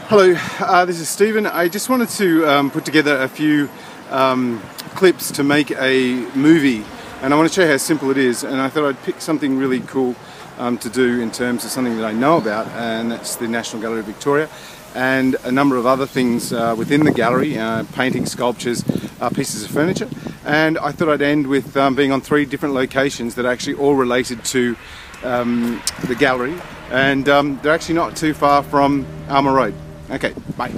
Hello, this is Stephen. I just wanted to put together a few clips to make a movie, and I want to show you how simple it is. And I thought I'd pick something really cool to do in terms of something that I know about, and that's the National Gallery of Victoria, and a number of other things within the gallery, paintings, sculptures, pieces of furniture. And I thought I'd end with being on 3 different locations that are actually all related to the gallery, and they're actually not too far from Alma Road. Okay, bye.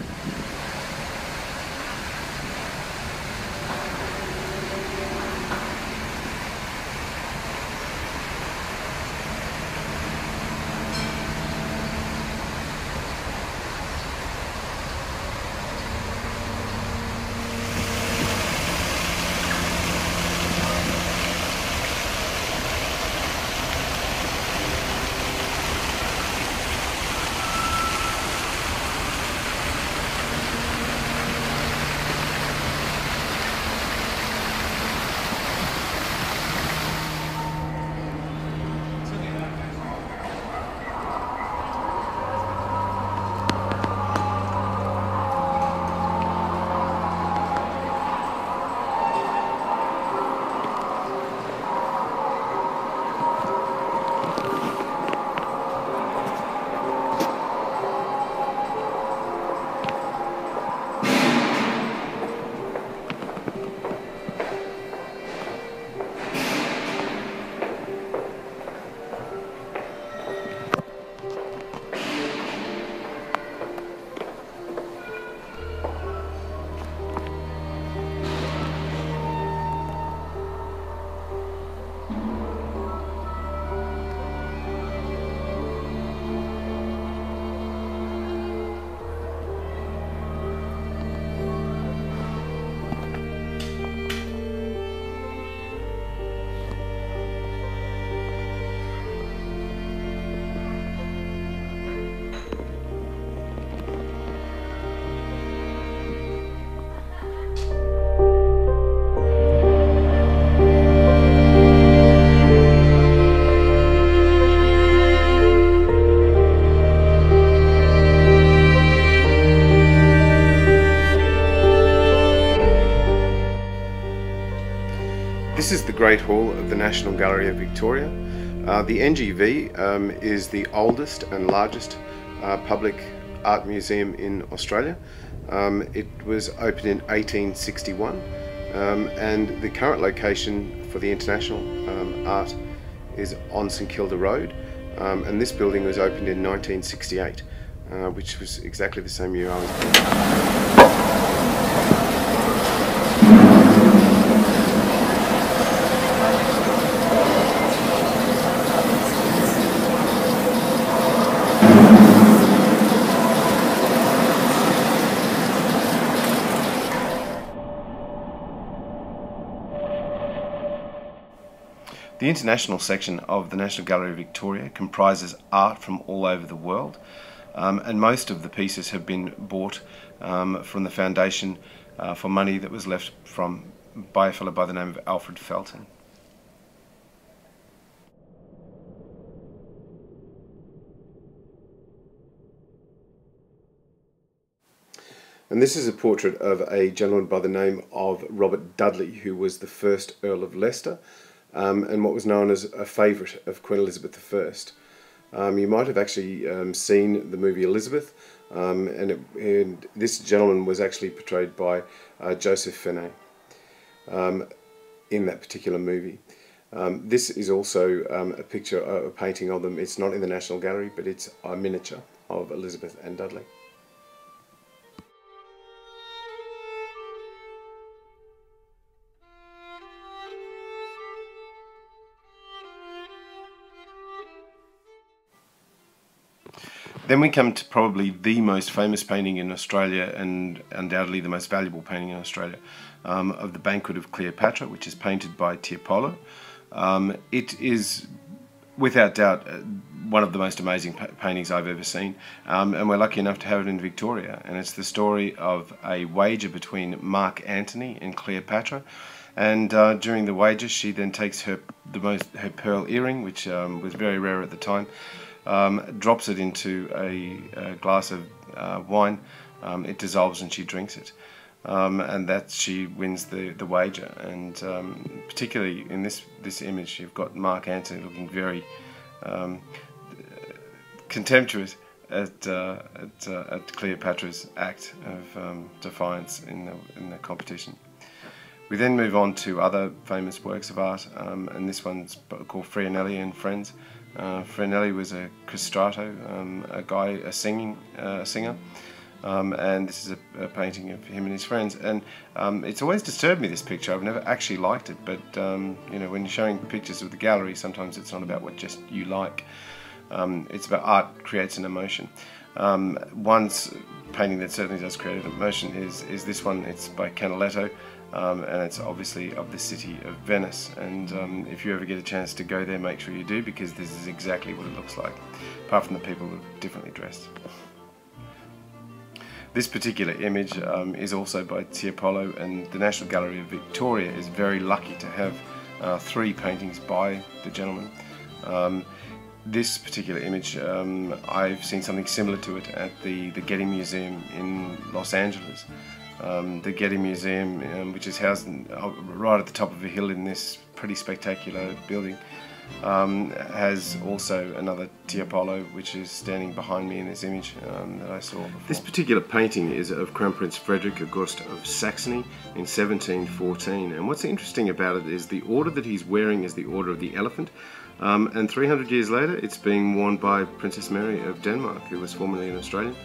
This is the Great Hall of the National Gallery of Victoria. The NGV is the oldest and largest public art museum in Australia. It was opened in 1861, and the current location for the international art is on St Kilda Road, and this building was opened in 1968, which was exactly the same year I was born. The international section of the National Gallery of Victoria comprises art from all over the world, and most of the pieces have been bought from the foundation for money that was left by a fellow by the name of Alfred Felton. And this is a portrait of a gentleman by the name of Robert Dudley, who was the first Earl of Leicester, and what was known as a favourite of Queen Elizabeth I. You might have actually seen the movie Elizabeth, and this gentleman was actually portrayed by Joseph Finet in that particular movie. This is also a picture, a painting of them. It's not in the National Gallery, but it's a miniature of Elizabeth and Dudley. Then we come to probably the most famous painting in Australia, and undoubtedly the most valuable painting in Australia, of the Banquet of Cleopatra, which is painted by Tiepolo. It is without doubt one of the most amazing paintings I've ever seen, and we're lucky enough to have it in Victoria. And it's the story of a wager between Mark Antony and Cleopatra, and during the wager she then takes her pearl earring, which was very rare at the time, drops it into a glass of wine, it dissolves and she drinks it. And that she wins the wager. And particularly in this image, you've got Mark Antony looking very contemptuous at Cleopatra's act of defiance in the competition. We then move on to other famous works of art, and this one's called Frianelli and Friends. Frianelli was a castrato, a singer. And this is a painting of him and his friends, and it's always disturbed me, this picture. I've never actually liked it, but you know, when you're showing pictures of the gallery, sometimes it's not about what just you like. It's about art creates an emotion. One painting that certainly does create an emotion is this one. It's by Canaletto, and it's obviously of the city of Venice. And if you ever get a chance to go there, make sure you do, because this is exactly what it looks like, apart from the people who are differently dressed. This particular image is also by Tiepolo, and the National Gallery of Victoria is very lucky to have 3 paintings by the gentleman. This particular image, I've seen something similar to it at the Getty Museum in Los Angeles. The Getty Museum, which is housed right at the top of a hill in this pretty spectacular building, has also another Tiepolo, which is standing behind me in this image that I saw before. This particular painting is of Crown Prince Frederick August of Saxony in 1714, and what's interesting about it is the order that he's wearing is the Order of the Elephant, and 300 years later it's being worn by Princess Mary of Denmark, who was formerly an Australian,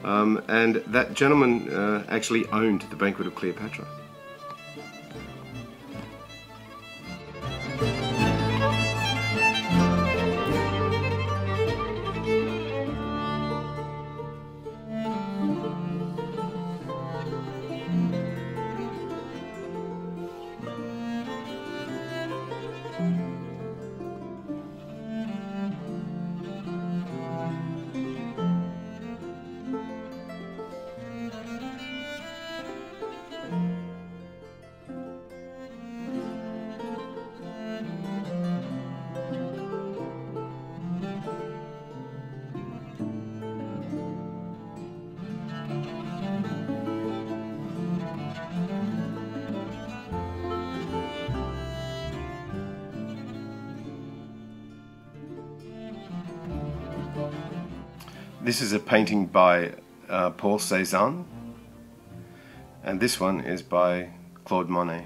and that gentleman actually owned the Banquet of Cleopatra. This is a painting by Paul Cézanne, and this one is by Claude Monet.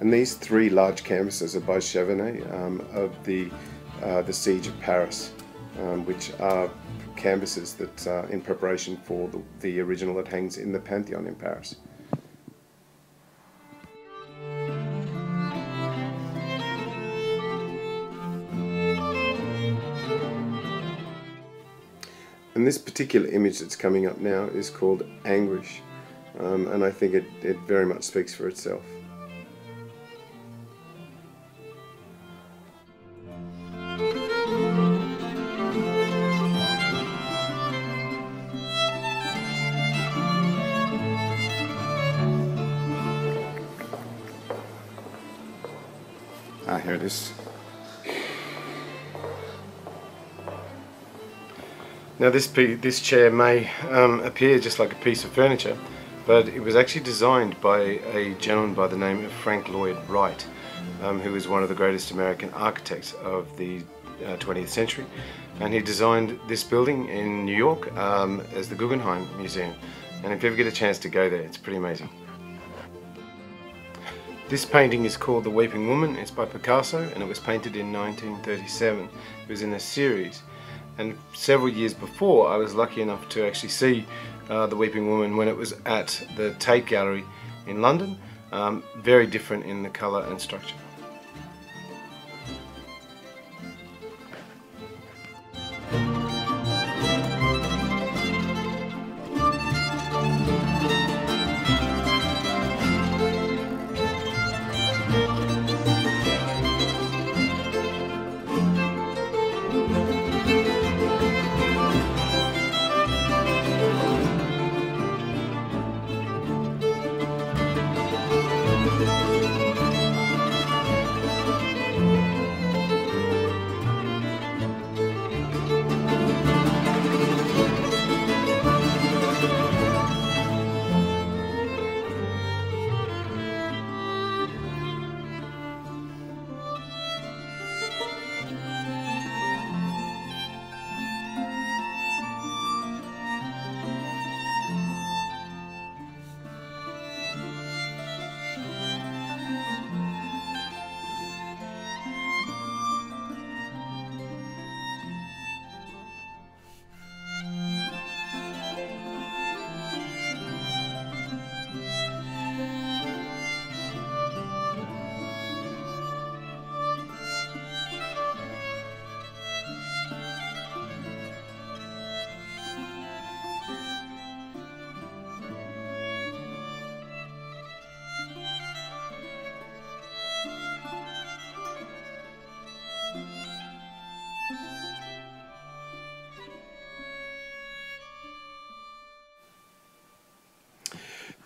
And these 3 large canvases are by Chevernet of the Siege of Paris, which are canvases that are in preparation for the original that hangs in the Pantheon in Paris. And this particular image that's coming up now is called Anguish, and I think it very much speaks for itself. Here it is. Now this chair may appear just like a piece of furniture, but it was actually designed by a gentleman by the name of Frank Lloyd Wright, who was one of the greatest American architects of the 20th century, and he designed this building in New York as the Guggenheim Museum, and if you ever get a chance to go there, it's pretty amazing. This painting is called The Weeping Woman. It's by Picasso and it was painted in 1937. It was in a series, and several years before I was lucky enough to actually see The Weeping Woman when it was at the Tate Gallery in London. Very different in the colour and structure.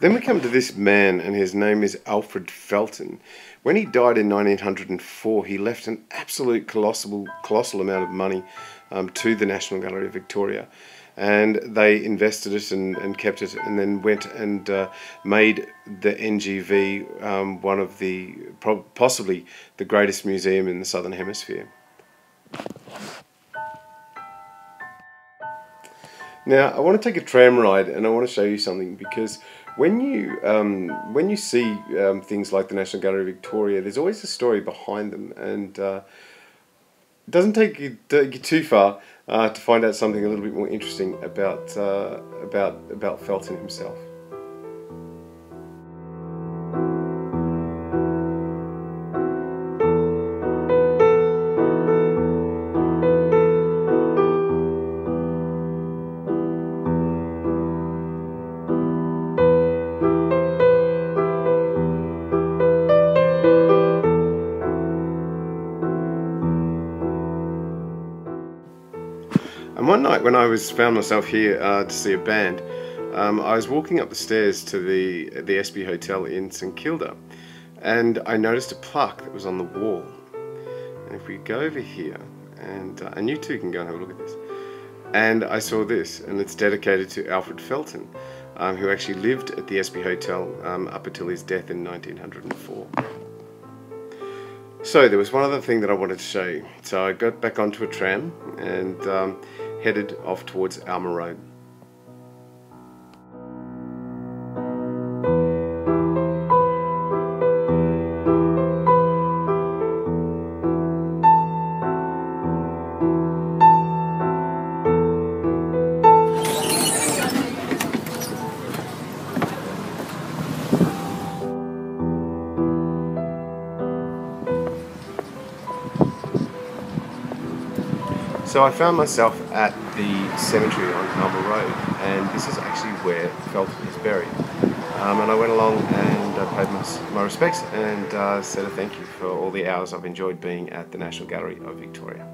Then we come to this man, and his name is Alfred Felton. When he died in 1904, he left an absolute colossal amount of money to the National Gallery of Victoria. And they invested it and kept it, and then went and made the NGV one of the, possibly the greatest museum in the Southern Hemisphere. Now, I want to take a tram ride, and I want to show you something, because when you see things like the National Gallery of Victoria, there's always a story behind them, and it doesn't take you too far to find out something a little bit more interesting about Felton himself. And one night when I found myself here to see a band, I was walking up the stairs to the SB Hotel in St Kilda, and I noticed a plaque that was on the wall. And if we go over here, and you too can go and have a look at this, and I saw this, and it's dedicated to Alfred Felton, who actually lived at the SB Hotel up until his death in 1904. So there was one other thing that I wanted to show you. So I got back onto a tram and headed off towards Alma Road. So I found myself at the cemetery on Alma Road, and this is actually where Felton is buried. And I went along and paid my respects and said a thank you for all the hours I've enjoyed being at the National Gallery of Victoria.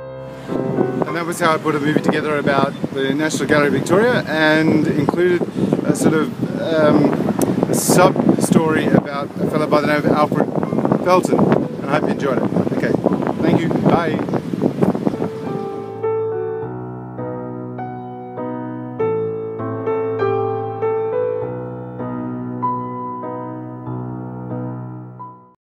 And that was how I put a movie together about the National Gallery of Victoria, and included a sort of a sub-story about a fellow by the name of Alfred Felton. And I hope you enjoyed it. Okay, thank you, bye.